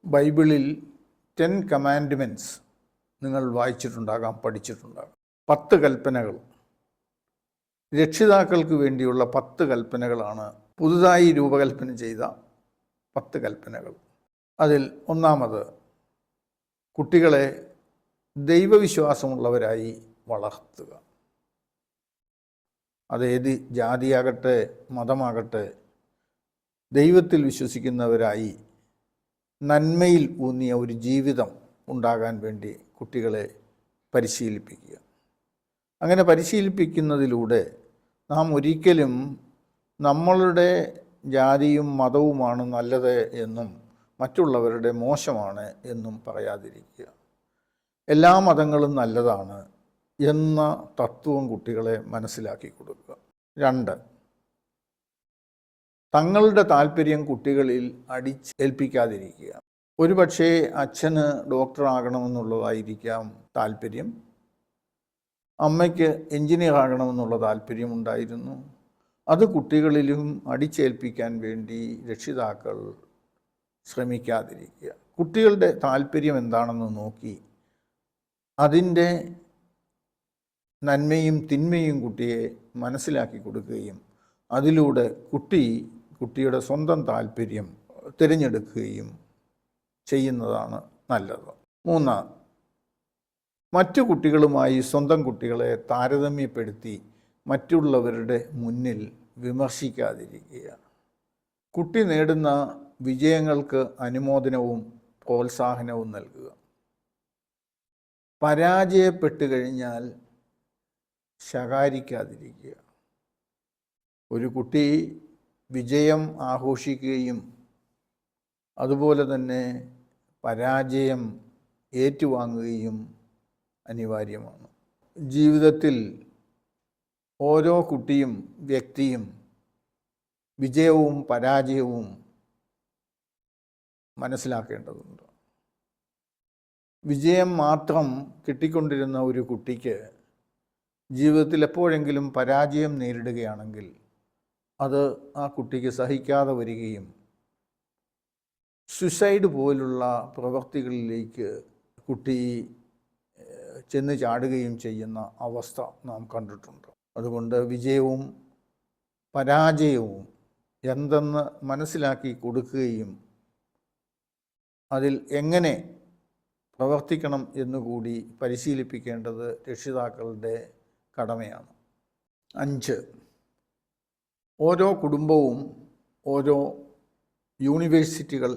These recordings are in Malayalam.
ബൈബിളിൽ 10 കമാൻഡ്മെൻറ്റ്സ് നിങ്ങൾ വായിച്ചിട്ടുണ്ടാകാം, പഠിച്ചിട്ടുണ്ടാകാം. 10 കൽപ്പനകൾ, രക്ഷിതാക്കൾക്ക് വേണ്ടിയുള്ള 10 കൽപ്പനകളാണ് പുതുതായി രൂപകൽപ്പന ചെയ്ത 10 കൽപ്പനകൾ. അതിൽ ഒന്നാമത്, കുട്ടികളെ ദൈവവിശ്വാസമുള്ളവരായി വളർത്തുക. അതേത് ജാതിയാകട്ടെ മതമാകട്ടെ, ദൈവത്തിൽ വിശ്വസിക്കുന്നവരായി നന്മയിൽ ഊന്നിയ ഒരു ജീവിതം ഉണ്ടാകാൻ വേണ്ടി കുട്ടികളെ പരിശീലിപ്പിക്കുക. അങ്ങനെ പരിശീലിപ്പിക്കുന്നതിലൂടെ നാം ഒരിക്കലും നമ്മളുടെ ജാതിയും മതവുമാണ് നല്ലത് എന്നും മറ്റുള്ളവരുടെ മോശമാണ് എന്നും പറയാതിരിക്കുക. എല്ലാ മതങ്ങളും നല്ലതാണ് എന്ന തത്വം കുട്ടികളെ മനസ്സിലാക്കി കൊടുക്കുക. 2, തങ്ങളുടെ താല്പര്യം കുട്ടികളിൽ അടിച്ചേൽപ്പിക്കാതിരിക്കുക. ഒരുപക്ഷേ അച്ഛന് ഡോക്ടറാകണമെന്നുള്ളതായിരിക്കാം താല്പര്യം, അമ്മയ്ക്ക് എഞ്ചിനീയർ ആകണമെന്നുള്ള താല്പര്യമുണ്ടായിരുന്നു. അത് കുട്ടികളിലും അടിച്ചേൽപ്പിക്കാൻ വേണ്ടി രക്ഷിതാക്കൾ ശ്രമിക്കാതിരിക്കുക. കുട്ടികളുടെ താല്പര്യം എന്താണെന്ന് നോക്കി അതിൻ്റെ നന്മയും തിന്മയും കുട്ടിയെ മനസ്സിലാക്കി കൊടുക്കുകയും അതിലൂടെ കുട്ടിയുടെ സ്വന്തം താല്പര്യം തിരഞ്ഞെടുക്കുകയും ചെയ്യുന്നതാണ് നല്ലത്. 3, മറ്റു കുട്ടികളുമായി സ്വന്തം കുട്ടികളെ താരതമ്യപ്പെടുത്തി മറ്റുള്ളവരുടെ മുന്നിൽ വിമർശിക്കാതിരിക്കുക. കുട്ടി നേടുന്ന വിജയങ്ങൾക്ക് അനുമോദനവും പ്രോത്സാഹനവും നൽകുക. പരാജയപ്പെട്ടു കഴിഞ്ഞാൽ ശകാരിക്കാതിരിക്കുക. ഒരു കുട്ടി വിജയം ആഘോഷിക്കുകയും അതുപോലെ തന്നെ പരാജയം ഏറ്റുവാങ്ങുകയും അനിവാര്യമാണ്. ജീവിതത്തിൽ ഓരോ കുട്ടിയും വ്യക്തിയും വിജയവും പരാജയവും മനസ്സിലാക്കേണ്ടതുണ്ട്. വിജയം മാത്രം കിട്ടിക്കൊണ്ടിരുന്ന ഒരു കുട്ടിക്ക് ജീവിതത്തിൽ എപ്പോഴെങ്കിലും പരാജയം നേരിടുകയാണെങ്കിൽ അത് ആ കുട്ടിക്ക് സഹിക്കാതെ വരികയും സുസൈഡ് പോലുള്ള പ്രവൃത്തികളിലേക്ക് കുട്ടി ചെന്ന് ചാടുകയും ചെയ്യുന്ന അവസ്ഥ നാം കണ്ടിട്ടുണ്ട്. അതുകൊണ്ട് വിജയവും പരാജയവും എന്തെന്ന് മനസ്സിലാക്കി കൊടുക്കുകയും അതിൽ എങ്ങനെ പ്രവർത്തിക്കണം എന്നുകൂടി പരിശീലിപ്പിക്കേണ്ടത് രക്ഷിതാക്കളുടെ കടമയാണ്. 5, ഓരോ കുടുംബവും ഓരോ യൂണിവേഴ്സിറ്റികൾ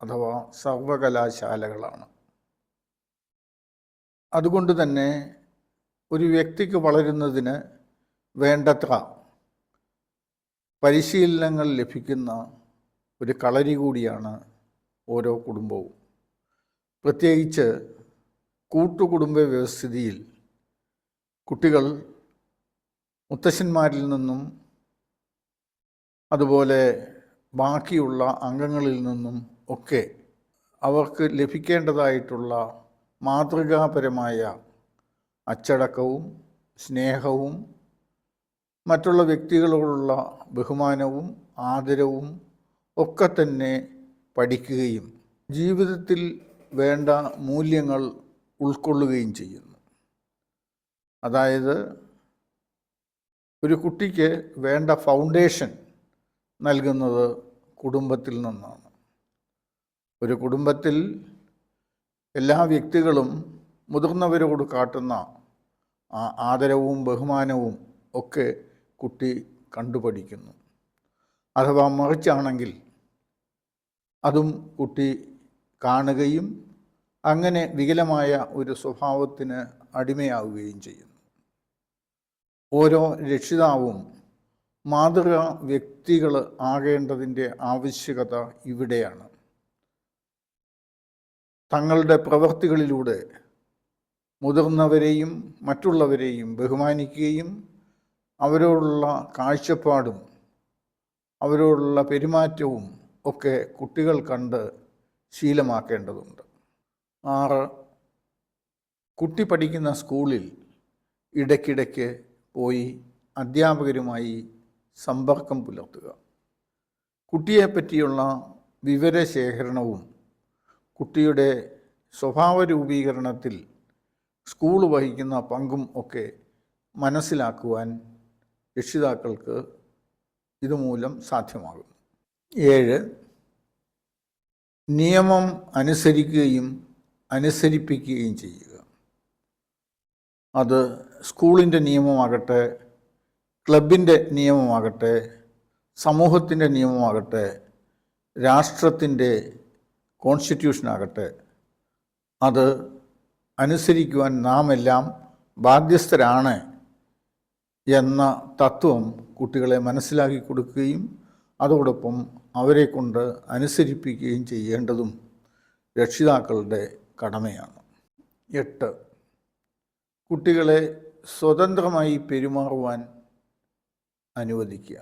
അഥവാ സർവകലാശാലകളാണ്. അതുകൊണ്ട് തന്നെ ഒരു വ്യക്തിക്ക് വളരുന്നതിന് വേണ്ടത്ര പരിശീലനങ്ങൾ ലഭിക്കുന്ന ഒരു കളരി കൂടിയാണ് ഓരോ കുടുംബവും. പ്രത്യേകിച്ച് കൂട്ടുകുടുംബ വ്യവസ്ഥിതിയിൽ കുട്ടികൾ മുത്തശ്ശന്മാരിൽ നിന്നും അതുപോലെ ബാക്കിയുള്ള അംഗങ്ങളിൽ നിന്നും ഒക്കെ അവർക്ക് ലഭിക്കേണ്ടതായിട്ടുള്ള മാതൃകാപരമായ അച്ചടക്കവും സ്നേഹവും മറ്റുള്ള വ്യക്തികളോടുള്ള ബഹുമാനവും ആദരവും ഒക്കെ തന്നെ പഠിക്കുകയും ജീവിതത്തിൽ വേണ്ട മൂല്യങ്ങൾ ഉൾക്കൊള്ളുകയും ചെയ്യുന്നു. അതായത് ഒരു കുട്ടിക്ക് വേണ്ട ഫൗണ്ടേഷൻ നൽകുന്നത് കുടുംബത്തിൽ നിന്നാണ്. ഒരു കുടുംബത്തിൽ എല്ലാ വ്യക്തികളും മുതിർന്നവരോട് കാട്ടുന്ന ആദരവും ബഹുമാനവും ഒക്കെ കുട്ടി കണ്ടുപഠിക്കുന്നു. അഥവാ മറിച്ചാണെങ്കിൽ അതും കുട്ടി കാണുകയും അങ്ങനെ വികലമായ ഒരു സ്വഭാവത്തിന് അടിമയാവുകയും ചെയ്യുന്നു. ഓരോ രക്ഷിതാവും മാതൃകാ വ്യക്തികൾ ആകേണ്ടതിൻ്റെ ആവശ്യകത ഇവിടെയാണ്. തങ്ങളുടെ പ്രവൃത്തികളിലൂടെ മുതിർന്നവരെയും മറ്റുള്ളവരെയും ബഹുമാനിക്കുകയും അവരോടുള്ള കാഴ്ചപ്പാടും അവരോടുള്ള പെരുമാറ്റവും ഒക്കെ കുട്ടികൾ കണ്ട് ശീലമാക്കേണ്ടതുണ്ട്. 6, കുട്ടി പഠിക്കുന്ന സ്കൂളിൽ ഇടയ്ക്കിടയ്ക്ക് പോയി അധ്യാപകരുമായി സമ്പർക്കം പുലർത്തുക. കുട്ടിയെപ്പറ്റിയുള്ള വിവരശേഖരണവും കുട്ടിയുടെ സ്വഭാവ രൂപീകരണത്തിൽ സ്കൂൾ വഹിക്കുന്ന പങ്കും ഒക്കെ മനസ്സിലാക്കുവാൻ രക്ഷിതാക്കൾക്ക് ഇതുമൂലം സാധ്യമാകുന്നു. 7. നിയമം അനുസരിക്കുകയും അനുസരിപ്പിക്കുകയും ചെയ്യുക. അത് സ്കൂളിൻ്റെ നിയമമാകട്ടെ, ക്ലബിൻ്റെ നിയമമാകട്ടെ, സമൂഹത്തിൻ്റെ നിയമമാകട്ടെ, രാഷ്ട്രത്തിൻ്റെ കോൺസ്റ്റിറ്റ്യൂഷനാകട്ടെ, അത് അനുസരിക്കുവാൻ നാം എല്ലാം ബാധ്യസ്ഥരാണ് എന്ന തത്വം കുട്ടികളെ മനസ്സിലാക്കി കൊടുക്കുകയും അതോടൊപ്പം അവരെ കൊണ്ട് അനുസരിപ്പിക്കുകയും ചെയ്യേണ്ടതും രക്ഷിതാക്കളുടെ കടമയാണ്. 8. കുട്ടികളെ സ്വതന്ത്രമായി പെരുമാറുവാൻ അനുവദിക്കുക.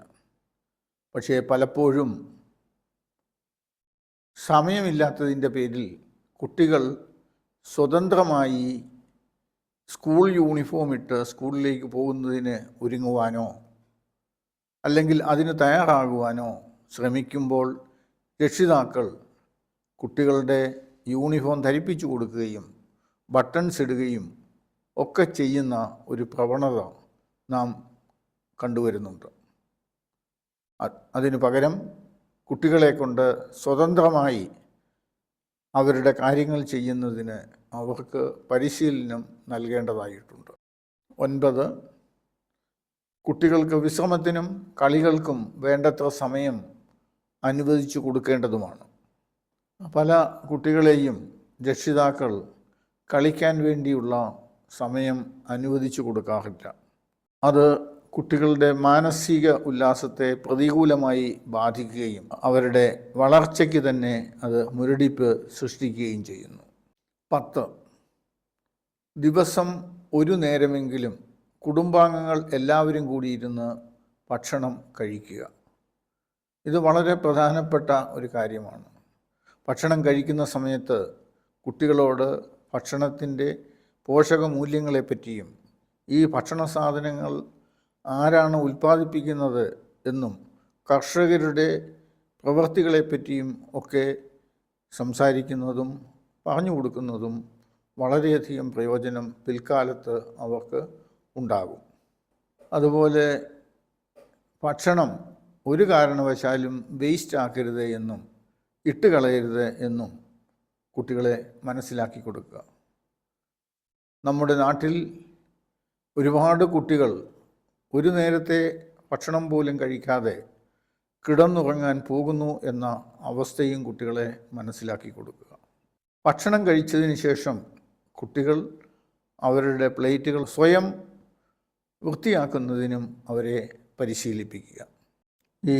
പക്ഷേ പലപ്പോഴും സമയമില്ലാത്തതിൻ്റെ പേരിൽ കുട്ടികൾ സ്വതന്ത്രമായി സ്കൂൾ യൂണിഫോം ഇട്ട് സ്കൂളിലേക്ക് പോകുന്നതിന് ഒരുങ്ങുവാനോ അല്ലെങ്കിൽ അതിന് തയ്യാറാകുവാനോ ശ്രമിക്കുമ്പോൾ രക്ഷിതാക്കൾ കുട്ടികളുടെ യൂണിഫോം ധരിപ്പിച്ചു കൊടുക്കുകയും ബട്ടൺസ് ഇടുകയും ഒക്കെ ചെയ്യുന്ന ഒരു പ്രവണത നാം കണ്ടുവരുന്നുണ്ട്. അതിനു പകരം കുട്ടികളെ കൊണ്ട് സ്വതന്ത്രമായി അവരുടെ കാര്യങ്ങൾ ചെയ്യുന്നതിന് അവർക്ക് പരിശീലനം നൽകേണ്ടതായിട്ടുണ്ട്. 9. കുട്ടികൾക്ക് വിശ്രമത്തിനും കളികൾക്കും വേണ്ടത്ര സമയം അനുവദിച്ചു കൊടുക്കേണ്ടതുമാണ്. പല കുട്ടികളെയും രക്ഷിതാക്കൾ കളിക്കാൻ വേണ്ടിയുള്ള സമയം അനുവദിച്ചു കൊടുക്കാറില്ല. അത് കുട്ടികളുടെ മാനസിക ഉല്ലാസത്തെ പ്രതികൂലമായി ബാധിക്കുകയും അവരുടെ വളർച്ചയ്ക്ക് തന്നെ അത് മുരടിപ്പ് സൃഷ്ടിക്കുകയും ചെയ്യുന്നു. 10. ദിവസം ഒരു നേരമെങ്കിലും കുടുംബാംഗങ്ങൾ എല്ലാവരും കൂടിയിരുന്ന് ഭക്ഷണം കഴിക്കുക. ഇത് വളരെ പ്രധാനപ്പെട്ട ഒരു കാര്യമാണ്. ഭക്ഷണം കഴിക്കുന്ന സമയത്ത് കുട്ടികളോട് ഭക്ഷണത്തിൻ്റെ പോഷകമൂല്യങ്ങളെപ്പറ്റിയും ഈ ഭക്ഷണ സാധനങ്ങൾ ആരാണ് ഉൽപ്പാദിപ്പിക്കുന്നത് എന്നും കർഷകരുടെ പ്രവൃത്തികളെപ്പറ്റിയും ഒക്കെ സംസാരിക്കുന്നതും പറഞ്ഞു കൊടുക്കുന്നതും വളരെയധികം പ്രയോജനം പിൽക്കാലത്ത് അവർക്ക് ഉണ്ടാകും. അതുപോലെ ഭക്ഷണം ഒരു കാരണവശാലും വേസ്റ്റ് ആക്കരുത് എന്നും ഇട്ടുകളയരുത് എന്നും കുട്ടികളെ മനസ്സിലാക്കി കൊടുക്കുക. നമ്മുടെ നാട്ടിൽ ഒരുപാട് കുട്ടികൾ ഒരു നേരത്തെ ഭക്ഷണം പോലും കഴിക്കാതെ കിടന്നുറങ്ങാൻ പോകുന്നു എന്ന അവസ്ഥയും കുട്ടികളെ മനസ്സിലാക്കി കൊടുക്കുക. ഭക്ഷണം കഴിച്ചതിന് ശേഷം കുട്ടികൾ അവരുടെ പ്ലേറ്റുകൾ സ്വയം വൃത്തിയാക്കുന്നതിനും അവരെ പരിശീലിപ്പിക്കുക. ഈ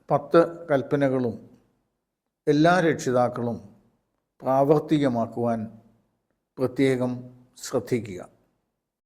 10 കൽപ്പനകളും എല്ലാ രക്ഷിതാക്കളും പ്രാവർത്തികമാക്കുവാൻ പ്രത്യേകം ശ്രദ്ധിക്കുക.